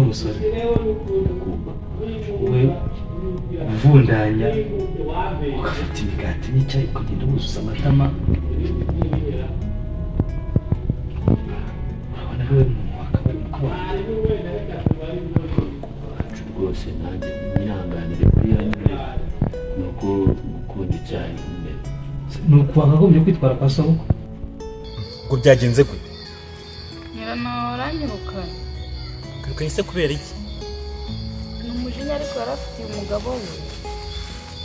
musore we uvundanya ugafata imigati n'icyayi kugenda wuzuza amatama urabona we akaba ari uko wacu rwose nanjye mwihanganire kuriya nyine nuko gukunda icyayi nuko wakagombye kwitwara kwa sobukwe ngo byagenze gute nyiranahoranyirukanye kwirukanye se kubera iki ni umujinya ariko yarafitiye umugabo we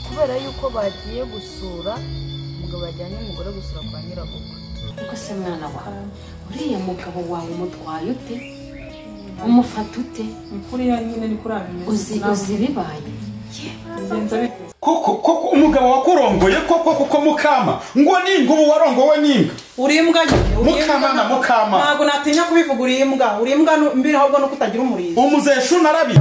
kubera yuko bagiye gusura umugabo yajyanye umugore gusura kwa nyirabukwe ariko se mwana wawe uriya mugabo wawe umutwaye ute umufata ute kuriya nyine ni kuri abimeze uzi bibaye koko umugabo wakurongoye koko mukama ngo ninga ubu warongowe ninga uri imbwa mukama na mukama ntago natinya kubivuga uri imbwa mbiri ahubwo no kutagira umurizo umuzeshu narabi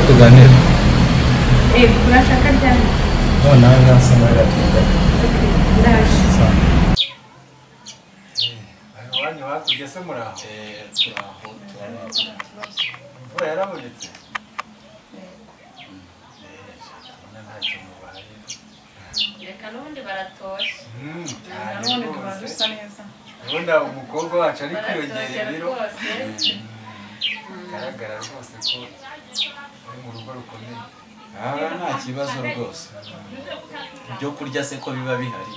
tuganira urashaka ryane nawe nkasamara ndaje wanyu wakugese muraho imvura yarabonetse reka n'ubundi baratoshe n'ubundi tuba dusa neza ubundi umukobwa wacu ari kwiyongera ibiro bigaragara rwose ko ari mu rugo rukomeye nta kibazo rwose ibyo kurya se ko biba bihari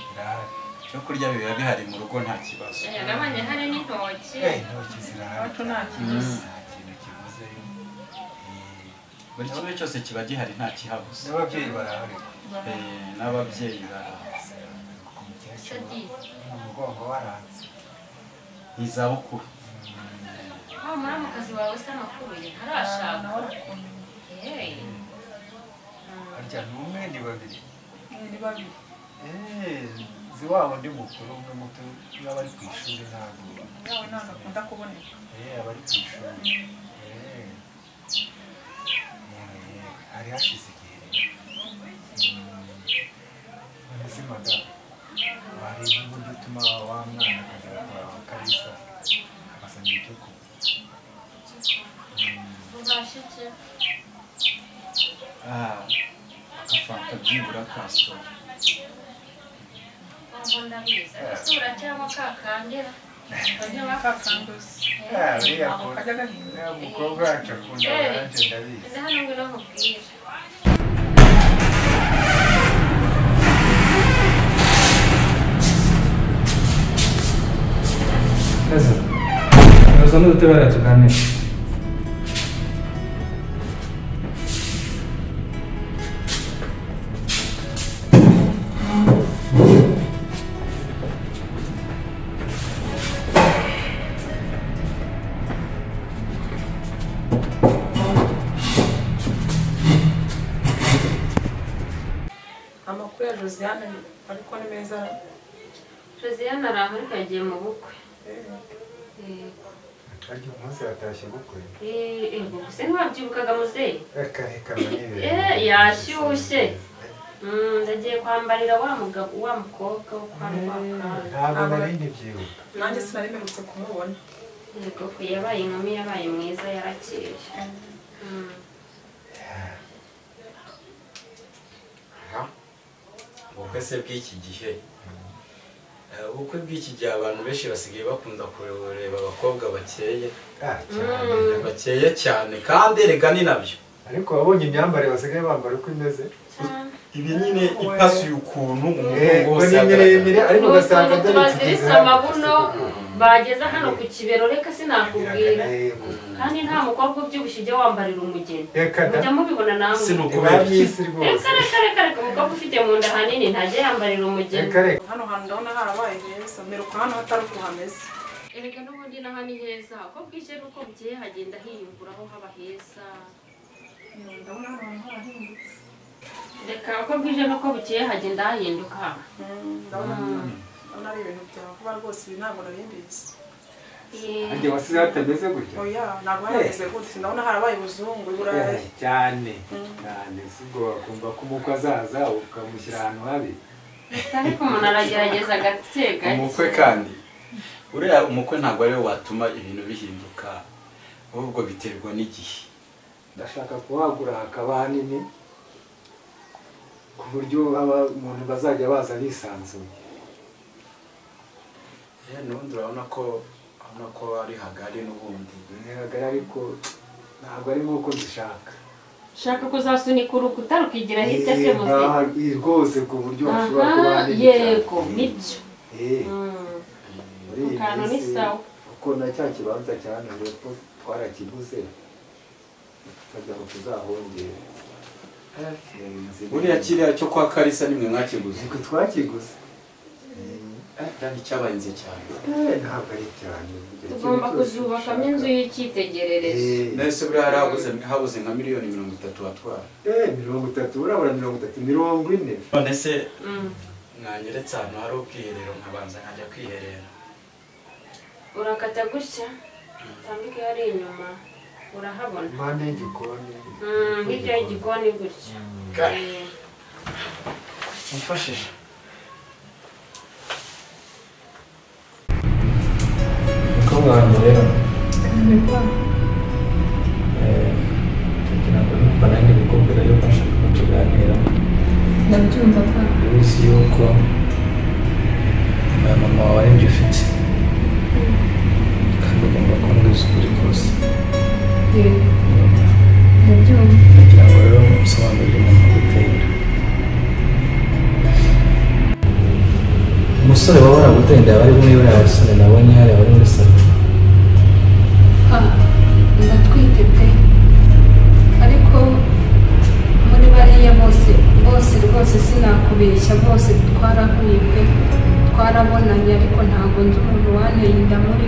ibyo kurya biba bihari mu rugo nta kibazo nabonye hari n'intoki intoki zirahari nta kibazo kintu kibuze buri kimwe cyose kiba gihari nta kihabuze n'ababyeyi barahari n'ababyeyi barahari umugongo waranze izabukuru aho muramukazi wawe se amakuru ye ntarashaka harya ni umwe ni babiri ni babiri zi wabo ndi mukuru umwe muto n'abari ku ishuri ntabwo yawe ntabwo akunda kuboneka abari ku ishuri hari hashize igihe umuzimaga wareba uburyo utuma wa mwana akagera kwa Kalisa akazanira icyo kunywa ubashike agafanta byibura kasito aho ndabizi isura cyangwa kakandira bajya bakakanduza kajya gahinda umukobwa wacu akunda oranje ndabizi hano ngwino nkubwire kaza nazo n'udutebara tuganira amakuru ya Josiane ariko ni meza Josiane araho ariko yagiye mu bukwe ariko umunsi yatashye bukwe gusa ntiwabyibukaga muzeyi reka manibere yashyushye ndagiye kwambarira wa mukobwa wo kwa Rwakana. ntabwo nari ndibyibuka. nanjye sinari mperutse kumubona. Yego ko yabaye inkumi yabaye mwiza yarakeye. ubukwe se bw'iki gihe ubukwe bw'iki gihe abantu benshi basigaye bakunda kureba abakobwa bakeye bakeye cyane kandi rega ni nabyo. ariko wabonye imyambarire basigaye bambara uko imeze ibi nyine ipasuye ukuntu umugongo wose miremire ariko ugasanga baziritse amabuno bageza hano ku kibero reka sinakubwira kandi nta mukobwa ubyibushye ujya wambarira umugeni mujya mubibona namwe reka umukobwa ufite mu nda hanini ntajya yambarira umugeni. hano hantu ndabona harabaye heza mperuka hano hatari uko hameze. erega n'ubundi naho ni heza uko bwije n'uko bukeye hagenda hiyunguraho haba heza. ndabona hano hantu harahindutse. reka uko bwije n'uko bukeye hagenda hahinduka. ndabona ari ibintu byawe kuba rwose ibi ntabwo nari mbizi. nanjye wasize hatameze gutya. oya ntabwo harageze gutya ndabona harabaye ubuzungu burayi cyane cyane sibwo wakumva ko umukwe azaza ukamushyira ahantu habi. ariko umuntu aragerageza gake gake. umukwe kandi uriya umukwe ntabwo ariwe watuma ibintu bihinduka ahubwo biterwa n'igihe. ndashaka kuhagura hakaba hanini ku buryo umuntu bazajya baza bisanzuye. n'ubundi urabona ko ari hagari n'ubundi ni hagari ariko ntabwo ari nk'uko dushaka. shaka kuzasunika urukuta rukigira hirya se muze rwose ku buryo hashobora kuba hanini yego nibyo kantu ni sawa kuko na cya kibanza cyane hepfo twarakiguze tukajya ngo tuzahongere. buriya kiriya cyo kwa Karisa nimwe mwakiguze? twe twakiguze kandi cyabayenze cyane. ntabwo ari cyane tugomba kuzubakamo inzu y'icyitegererezo. nese buriya habuze nka miliyoni 30 watwara. 30 urabona 40 none se mwanyeretse ahantu hari ubwiherero nkabanza nkajya kwiherera. urakata gutya utambike hari inyuma urahabona impande y'igikoni hirya y'igikoni gutya. umfashije abantu rero tugira ngo numva nanjye bikubwira yuko nshaka ko tuganira. ndabyumva pa uzi yuko mama wawe aribyo ufite kandi ugomba kumbwiza ukuri kose. ndabyumva kugira ngo rero umusobanurire umuntu ugutera. umusore waba waraguteye inda yaba ari muri buriya basore nabonye hariya bari muri salo. ndatwite pe ariko muri bariya bose rwose sinakubeshya bose twarahuye pe twarabonanye ariko ntabwo nzi umuntu wanteye inda muri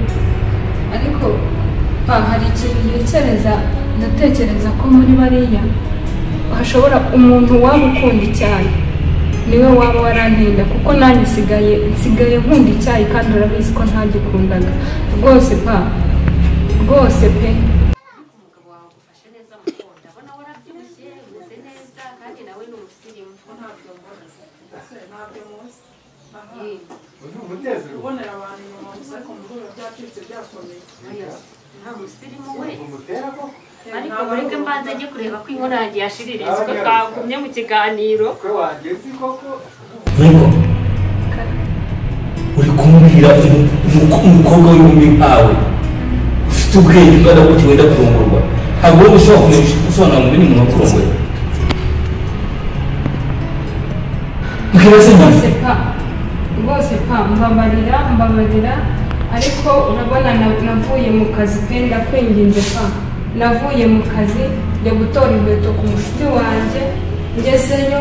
ariko hari ikintu yekereza ndatekereza ko muri bariya hashobora umuntu waba ukunda icyayi niwe waba warantenda kuko nanjye nsigaye nkunda icyayi kandi urabizi ko ntagikundaga rwose pa rwose pe. umugabo wawe agufashe neza mu nda ndabona warabyibushye umeze neza kandi nawe ni umusirimu. ntabyo munsi ubonera abantu inyuma gusa ariko mu rwego byacitse byakomeye. nta musirimu we ariko mureke mbanza ajye kureba ko inkono yanjye yashiririza ko twagumye mu kiganiro. niko uri kumbwira umukobwa w'inkumi nkawe ufite ubwenge ungana gutya wenda kurongorwa ntabwo wowe ushobora ngo umenye umuntu wakurongoye? mbwira se nyine rwose pa mbabarira ariko urabona navuye mu kazi pe ndakwinginze pa navuye mu kazi njya gutora inkweto ku mushuti wanjye ngezeyo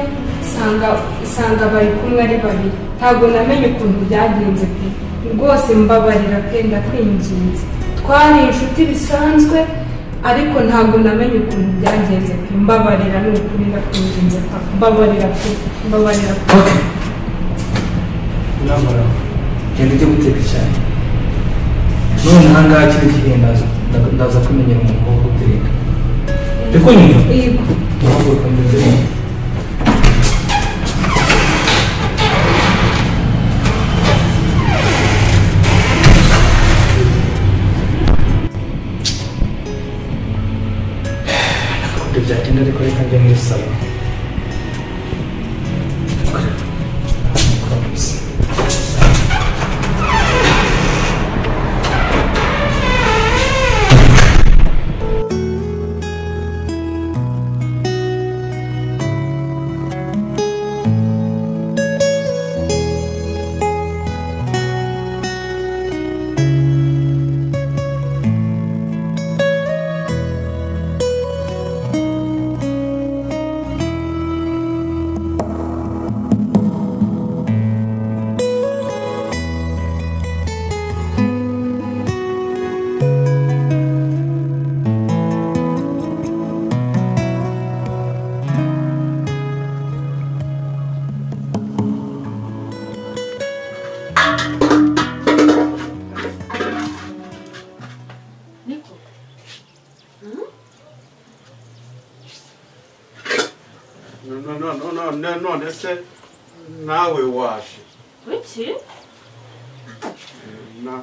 sanga bari kumwe ari babiri ntabwo namenye ukuntu byagenze pe rwose mbabarira pe ndakwinginze twari inshuti bisanzwe ariko ntabwo namenye ukuntu byagenze pe mbabarira ni ukuri ndakwinginze pa mbabarira pe urambara genda ujye guteka icyayi none ahangaha kiri gihe ndaza kumenyera umuntu wo guteka. Uri kunyumva? yego ndahaguruka mbere none se nawe waje Kuki? na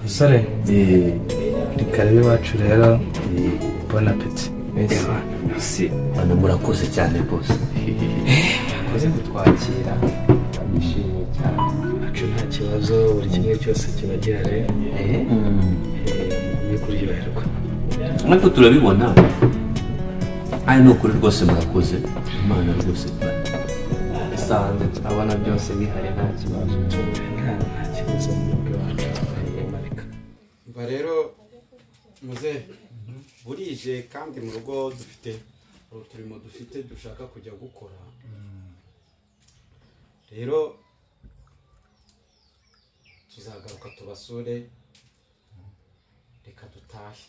Sare, rikarebe wacu rero bon appétit. Merci. Bana murakoze cyane boss. Koze gutwakira. Abishimiye cyane. Acu nta kibazo buri kimwe cyose kiba gihari. Mu kuryoherwa. Ariko turabibona. Ari no kuri rwose murakoze. Imana rwose. Sanze abana byose bihari nta kibazo. Nta kibazo mu bwo wacu. Rero muze burije kandi mu rugo dufite uturimo dufite dushaka kujya gukora rero tuzagaruka tubasure reka dutahe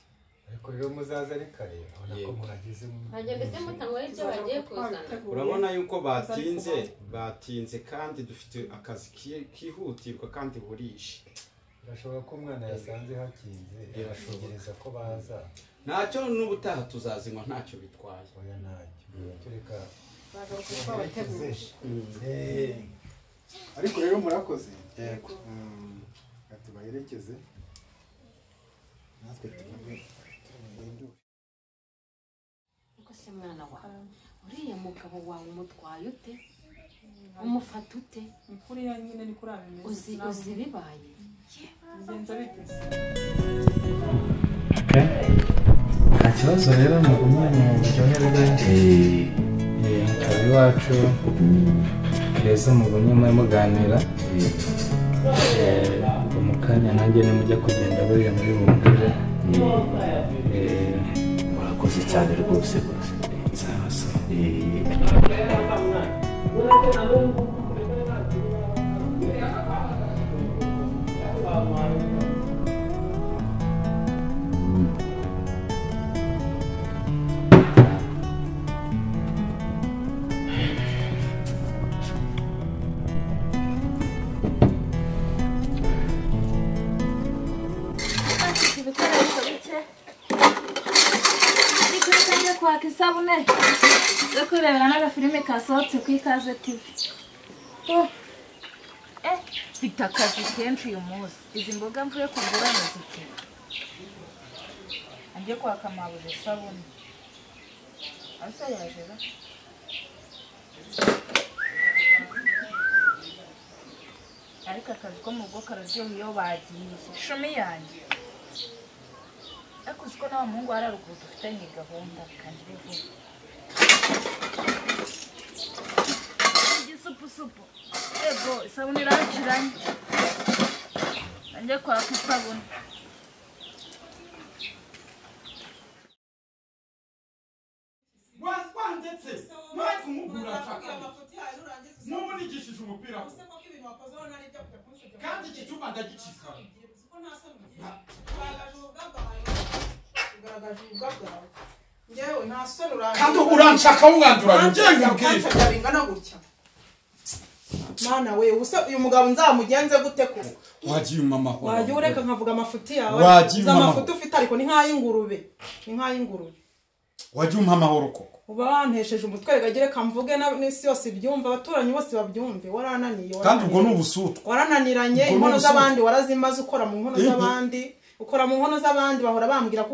ariko rero muzaza ari kare abona ko murageze Hajya mbese mutangwa icyo bagiye kuzana urabona yuko batinze kandi dufite akazi kihutirwa kandi burije birashoboka ko umwana yasanze hakinze birashoboka ko baza ntacyo n'ubutaha tuzazinywa ntacyo bitwaye oya ntacyo reka ariko rero murakoze yego tubaherekeze natwe tuvuge Uko se mwana wawe uriya mugabo wawe umutwaye ute umufata ute kuriya nyine ni kuri abimeze uzi bibaye bigenza bitese nta kibazo rero mu gumye mu buryoherwe mukabi wacu keza mu gumye muri muganira mu kanya nanjye nimujya kugenda buriya muri bumbwire murakoze cyane rwose rwose kwaka isabune yo kurebera n'agafilime kasohotse ku Ikaze TV. Mfite akazi kenshi uyu munsi. Izi mboga mvuye kugura n'iziki. Angiye kwaka amabuye isabune. Asa yajera. Ariko akazi ko mu rugo kararyoha iyo bagiye. Shumi yanjye. Ariko uziko nawe muhungu hararuguru dufitanye gahunda kandi bivuga igisupusupu ego isabune iraciranye nanjye kwaka isabune wandetse mwaje kumugura n'umunigishije umupira kandi iki cyuma ndagiciza Ngewe nta soni urangira. Kandi uranshaka umwandura ngenga ubwira. Bingana gutya. Mana we usa uyu mugabo nzamugenze gute ko? Wagiye mama ho. Wagiye ureka nkavuga amafuti yawe. Wagiye mama. Amafuti ufite ariko ni nk'ay'ingurube. Ni nk'ay'ingurube. Wagiye umpa amahoro koko. Uba wantesheje umutwe regagire kamvuge n'isi yose ibyumva abaturanyi bose babyumve warananiye. Kandi ubwo n'ubusutwa. Warananiranye inkono z'abandi warazimaze ukora mu nkono z'abandi. Ukora mu nkono z'abandi bahora bambwira ko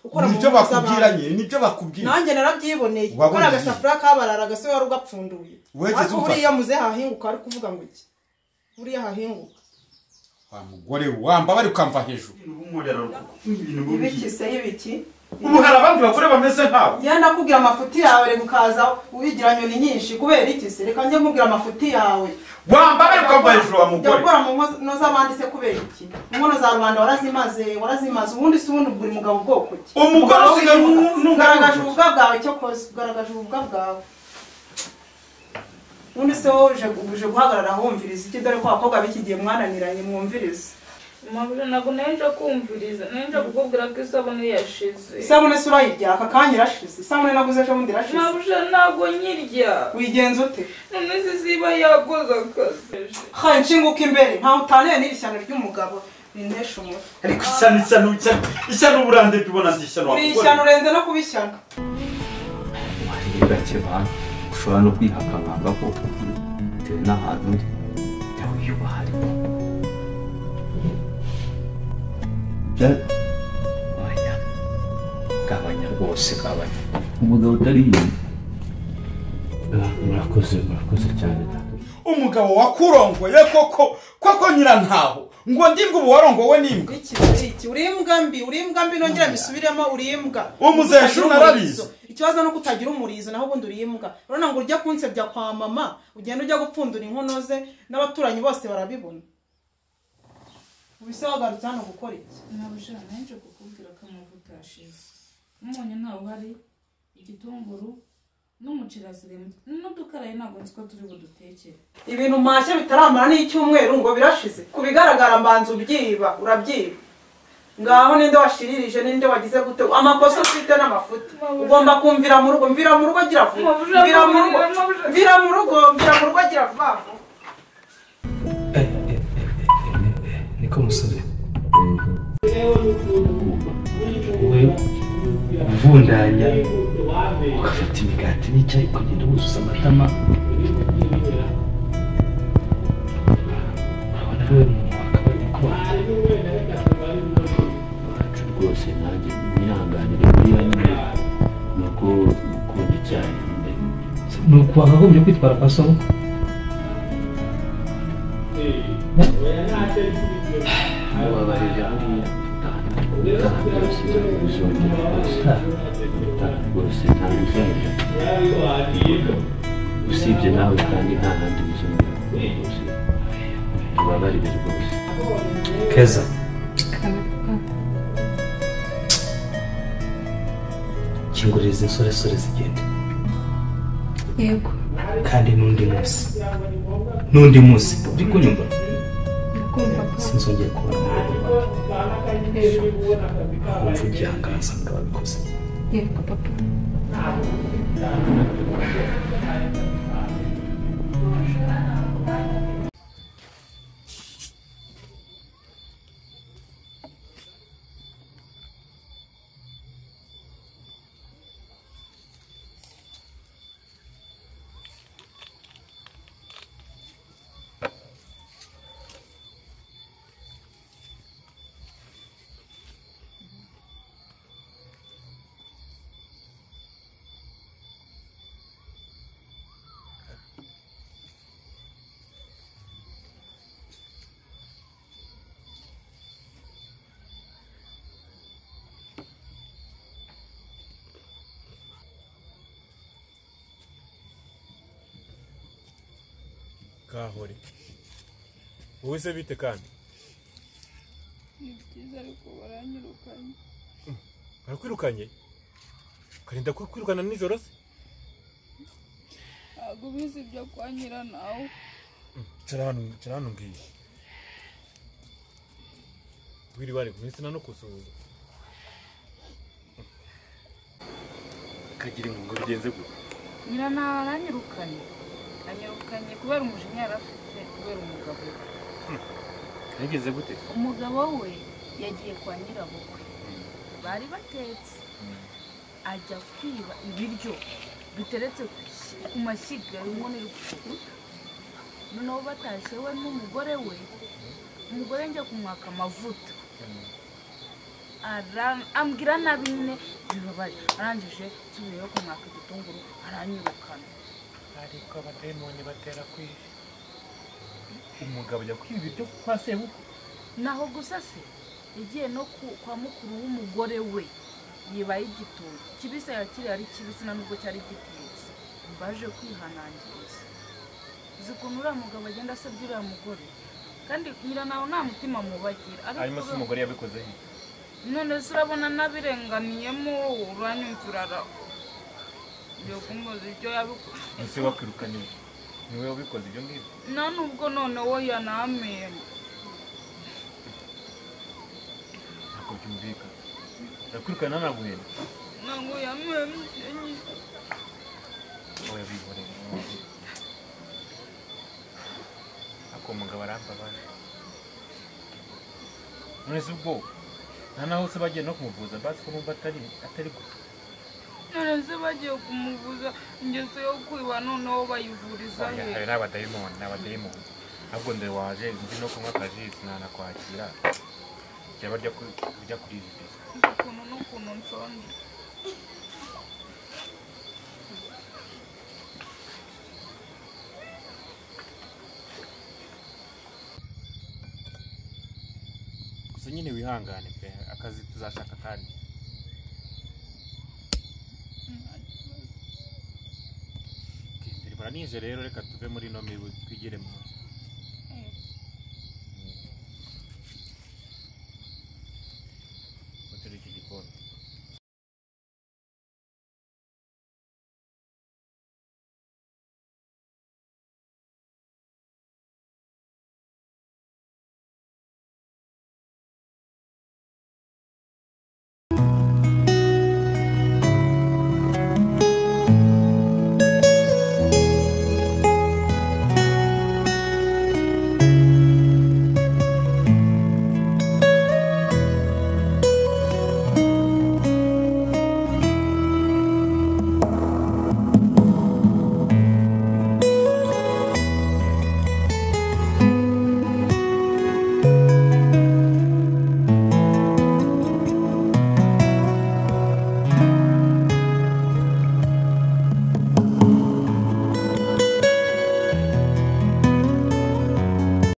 ukora mu nkono z'abandi. Nibyo bakubwira. Nanjye narabyiboneye. Ukora agasafura kabarara gase wari ugapfunduye. Wegeze umva. Uriya muze hahinguka ari kuvuga ngo iki? Uriya hahinguka. Wa mugore wamba bari ukamva hejuru. Ibiki se ibiki? Umuhara abandi bakore bameze nkawe. Yenda kubwira amafuti yawe reka ukaza ubigira nyoni nyinshi kubera iki se? Reka nje nkubwira amafuti yawe. Wamba bari ukamva hejuru wa mugore. Yakora mu nkono z'abandi se kubera iki? Inkono za rubanda warazimaze ubundi si ubundi buri mugabo bwoko ki? Umugabo usigaye nugaragaje ububwa bwawe cyo koze ugaragaje ububwa bwawe. Ubundi se wowe uje guhagarara humviriza iki dore ko abakobwa bikigiye mwananiranye mwumviriza. Mabuje nago nenje kumviriza nenje kukubwira ko isabune yashize. Isabune sura yirya akakanya irashize. Isabune naguze ejo bundi irashize. Mabuje nago nyirya. Wigenza ute? None ziba yakoze akazi. Ha inshinguka imbere nta utaneye n'ishyano ry'umugabo rindesha umutwe. Ariko ishyano uburande tubona ndishyano. Uri ishyano urenze no kubishyana. Wari gake bana ushobora no kwihakanga ko bitewe n'ahantu uri yawe yubaha ariko gabanya rwose gabanya umugabo utari murakoze cyane umugabo wakurongoye koko nyirantaho ngo ndimbwa ubu warongowe n'imbwa iki urimbwa mbi nongera bisubiremo urimbwa umuzeshu narabizi ikibazo no kutagira umurizo naho ubundi urimbwa urona ngo urya kunsebya kwa mama ugenda ujya gupfundura inkono ze n'abaturanyi bose barabibona ubise wagarutse hano gukora iki Nabujana nenje kukubwira ko amavuta yashize umunyu ntawe uhari igitunguru n'umuceri asigaye n'udukaraye ntabwo nzi ko turi budutekere ibintu mpashya bitaramara n'icyumweru ngo birashize kubigaragara mbanza urabyiba ngaho ninde washiririje ninde wagize gute amakosa ufite n'amafuta ugomba kumvira mu rugo mvira mu rugo agira vuba mvira mu rugo agira vuba niko musore we uvundanya ugafata imigati n'icyayi ukagenda wuzuza amatama urabona rero akaba ari wacu rwose nanjye mwihanganire buriya nyine ni uko gukunda icyayi ni uku wakagombye kwitwara kwa somo mubabarira hariya utaha rwose uzongera rwose ntabwo uzongera usibye nawe kandi nta handi uzongera rwose tubabarire rwose Keza kingurira izi nsoresore zigende yego kandi n'undi munsi uri kunyumva sinzongeye kubona wumva ugihangaza ngo wabikoze yego papa kahore wowe se bite kandi byiza ariko baranyirukanye barakwirukanye ukarinda kwirukana nijoro se ntabwo bizi ibyo kwa nyiranawe cara hano ngiye wiri bari kumwe no kusuhuza kagira ngo bigenze gute nyina naranyirukanye kubera umujinya yari afite kubera umugabo we. nigeze gute umugabo we yagiye kwa nyirabukwe bari batetse ajya kwiba ibiryo biteretse ku mashyiga inkono iri gufuka noneho batashye we n'umugore we umugore njya kumwaka amavuta ambwira nabi nyine bibabaye arangije tubiyeho kumwaka igitunguru aranyirukana ariko abademoni batera kwiba umugabo ajya kwiba ibiryo kwa sebukwe naho gusa se yagiye no kwa mukuru w'umugore we yibaye igitoki kibisi yakiri ari kibisi na nubwo cyari gitetse baje kwihanangiriza uzi ukuntu uriya mugabo agenda asabye uriya mugore kandi nyira nawe nta mutima mubagira hanyuma se umugore yabikoze he none se urabona nabirenganiyemo uranyumvira yo kumuzi icyo yabikoze ese wakwirukanye niwe wabikoze ibyo ngibyo nta nubwo none wo yanamenye ntabwo byumvikana yakwirukana nanaguhenda ntabwo yamenye oya bihoreye ako umugabo arambabaje none se ubwo nta naho se bagiye no kumuvuza basi ko numva atari gusa none se bagiye kumuvuza ingeso yo kwiba noneho bayivuriza he n'abadayimoni ahubwo ndere waje nzi no kunywa akajisi nanakwakira cyaba rya kuri izi pesa ukuntu n'ukuntu nshonje gusa nyine wihangane pe akazi tuzashaka kandi turi baranije rero reka tuve muri no mibu twigire mu